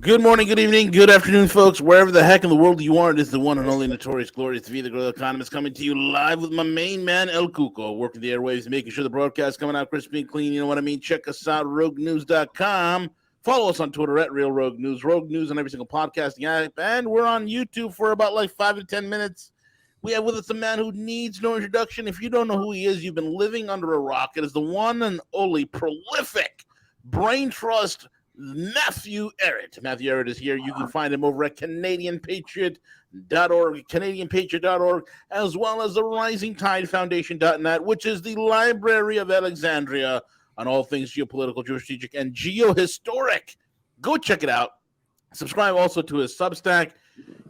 Good morning, good evening, good afternoon, folks. Wherever the heck in the world you are, it is the one and only notorious, glorious V, the Gorilla Economist, coming to you live with my main man, El Cuco, working the airwaves, making sure the broadcast coming out crispy and clean. You know what I mean? Check us out, roguenews.com. Follow us on Twitter at Real Rogue News on every single podcasting app. And we're on YouTube for about like 5 to 10 minutes. We have with us a man who needs no introduction. If you don't know who he is, you've been living under a rock. It is the one and only prolific brain trust Matthew Ehret. Matthew Ehret is here. You can find him over at CanadianPatriot.org, as well as the RisingTideFoundation.net, which is the Library of Alexandria on all things geopolitical, geostrategic, and geohistoric. Go check it out. Subscribe also to his Substack.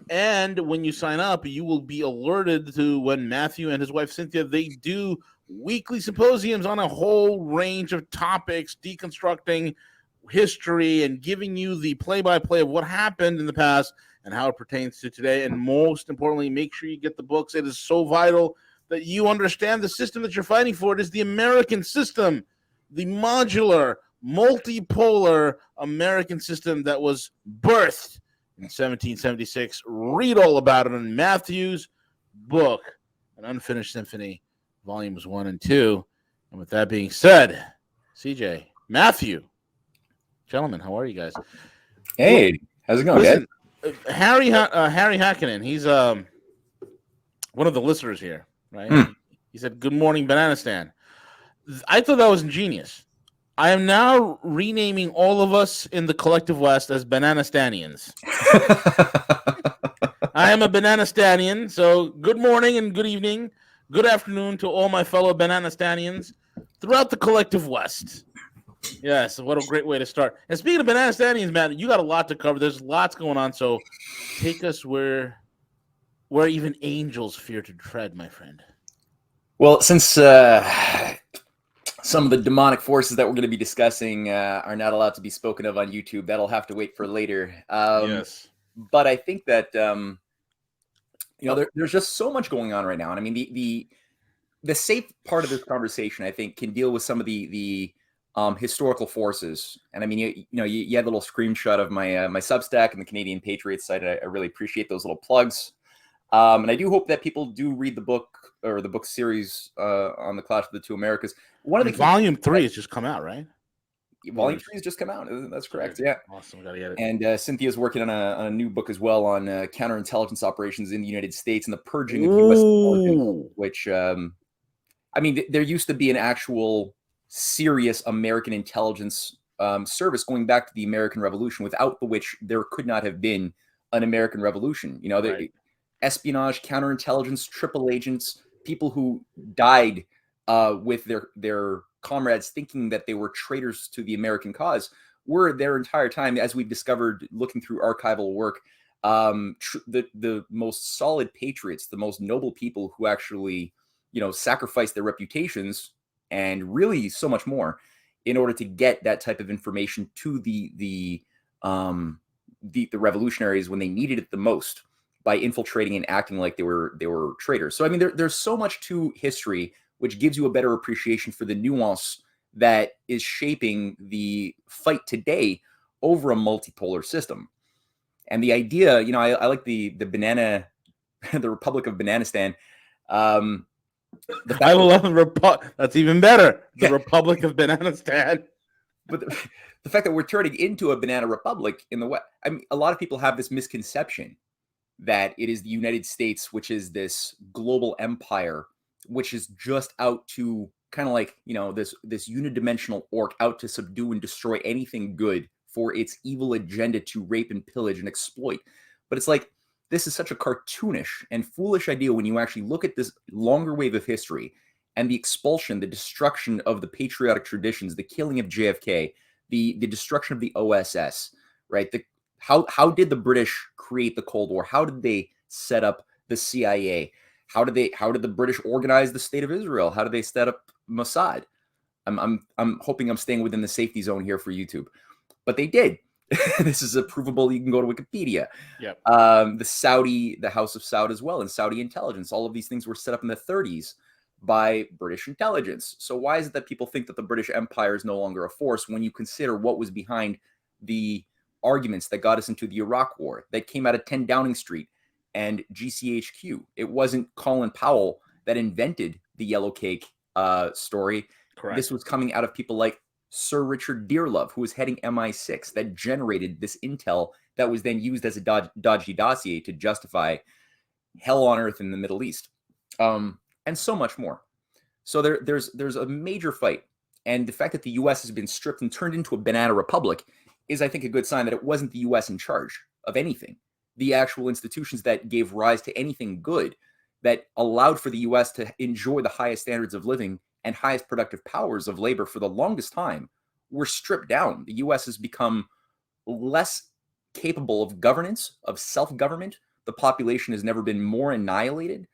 And when you sign up, you will be alerted to when Matthew and his wife Cynthia, they do weekly symposiums on a whole range of topics, deconstructing history and giving you the play-by-play of what happened in the past and how it pertains to today. And most importantly, make sure you get the books. It is so vital that you understand the system that you're fighting for. It is the American system, the modular, multipolar American system that was birthed in 1776. Read all about it in Matthew's book, An Unfinished Symphony, Volumes 1 and 2. And with that being said, CJ, Matthew, gentlemen, how are you guys? Hey, how's it going, guys? Harry Hakkinen, he's one of the listeners here, right? He said, "Good morning, Banana Stand." I thought that was ingenious. I am now renaming all of us in the collective West as Banana Stanians. I am a Banana Stanian, so good morning and good evening, good afternoon to all my fellow Banana Stanians throughout the collective West. Yes, what a great way to start. And speaking of Banana Stanians, man, you got a lot to cover. There's lots going on, so take us where even angels fear to tread, my friend. Well, since some of the demonic forces that we're going to be discussing are not allowed to be spoken of on YouTube, that'll have to wait for later. Yes. But I think that there's just so much going on right now, and I mean the safe part of this conversation, I think, can deal with some of the historical forces. And I mean, you had a little screenshot of my my Substack and the Canadian Patriot site. I really appreciate those little plugs. And I do hope that people do read the book or the book series on the Clash of the Two Americas. One of the Volume 3 has just come out, right? Volume 3 has just come out. That's correct. Yeah. Awesome. Gotta get it. And Cynthia's working on a new book as well on counterintelligence operations in the United States and the purging of U.S. intelligence, which I mean, there used to be an actual serious American intelligence service going back to the American Revolution, without which there could not have been an American Revolution. You know, right. Espionage, counterintelligence, triple agents, people who died with their comrades thinking that they were traitors to the American cause, were their entire time, as we've discovered looking through archival work, the most solid patriots, the most noble people who actually, sacrificed their reputations and really so much more in order to get that type of information to the revolutionaries when they needed it the most, by infiltrating and acting like they were traitors. So I mean, there's so much to history which gives you a better appreciation for the nuance that is shaping the fight today over a multipolar system. And the idea, I like the banana, the Republic of Bananistan. I love the that's even better. The Republic of Bananistan. But the fact that we're turning into a banana republic in the West, I mean, a lot of people have this misconception that it is the United States, which is this global empire, which is just out to kind of like, this unidimensional orc out to subdue and destroy anything good for its evil agenda to rape and pillage and exploit. But it's like, this is such a cartoonish and foolish idea when you actually look at this longer wave of history and the expulsion, the destruction of the patriotic traditions, the killing of JFK, the destruction of the OSS, right? How did the British create the Cold War? How did they set up the CIA? How did the British organize the state of Israel? How did they set up Mossad? I'm hoping I'm staying within the safety zone here for YouTube, but they did. This is provable. You can go to Wikipedia. Yep. The House of Saud as well, and Saudi intelligence. All of these things were set up in the 30s by British intelligence. So why is it that people think that the British Empire is no longer a force when you consider what was behind the arguments that got us into the Iraq War, that came out of 10 Downing Street and GCHQ. It wasn't Colin Powell that invented the yellow cake story. Correct. This was coming out of people like Sir Richard Dearlove, who was heading MI6, that generated this intel that was then used as a dodgy dossier to justify hell on earth in the Middle East, and so much more. So there's a major fight, and the fact that the U.S. has been stripped and turned into a banana republic is, I think, a good sign that it wasn't the U.S. in charge of anything. The actual institutions that gave rise to anything good, that allowed for the U.S. to enjoy the highest standards of living and highest productive powers of labor for the longest time, were stripped down. The U.S. has become less capable of governance, of self-government. The population has never been more annihilated,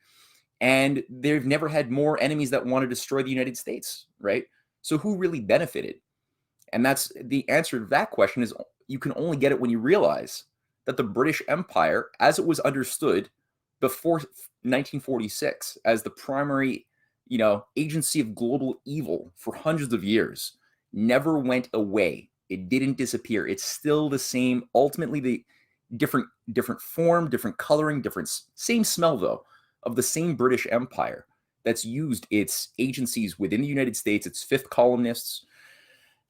and they've never had more enemies that want to destroy the United States, right? So who really benefited? And that's the answer to that question, is you can only get it when you realize that the British Empire, as it was understood before 1946 as the primary, agency of global evil for hundreds of years, never went away. It didn't disappear. It's still the same, ultimately the different form, different coloring, same smell though, of the same British Empire that's used its agencies within the United States, its fifth columnists,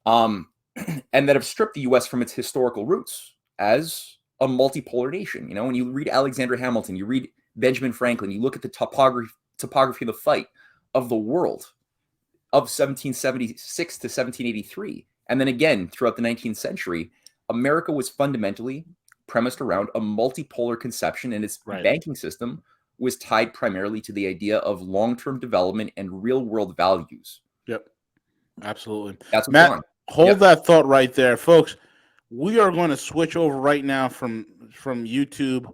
and that have stripped the U.S. from its historical roots as a multipolar nation. When you read Alexander Hamilton, you read Benjamin Franklin, you look at the topography of the fight of the world of 1776 to 1783. And then again, throughout the 19th century, America was fundamentally premised around a multipolar conception, and its banking system was tied primarily to the idea of long-term development and real-world values. Yep, absolutely. That's what's Matt, on. hold that thought right there, folks. We are going to switch over right now from YouTube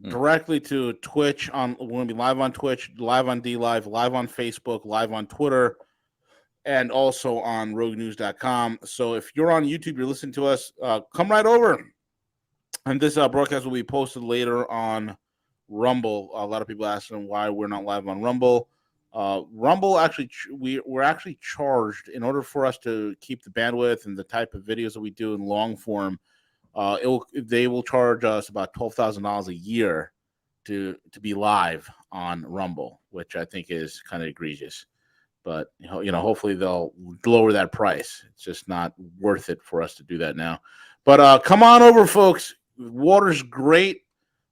directly to Twitch. We're going to be live on Twitch, live on DLive, live on Facebook, live on Twitter, and also on roguenews.com. So if you're on YouTube, you're listening to us, come right over. And this broadcast will be posted later on Rumble. A lot of people asking why we're not live on Rumble. Rumble, actually, we're actually charged in order for us to keep the bandwidth and the type of videos that we do in long form. They will charge us about $12,000 a year to be live on Rumble, which I think is kind of egregious. But hopefully they'll lower that price. It's just not worth it for us to do that now. But come on over, folks. Water's great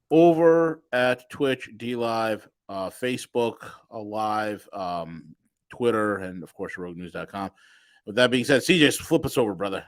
over at Twitch, DLive, Facebook Live, Twitter, and of course roguenews.com. With that being said, CJ, flip us over, brother.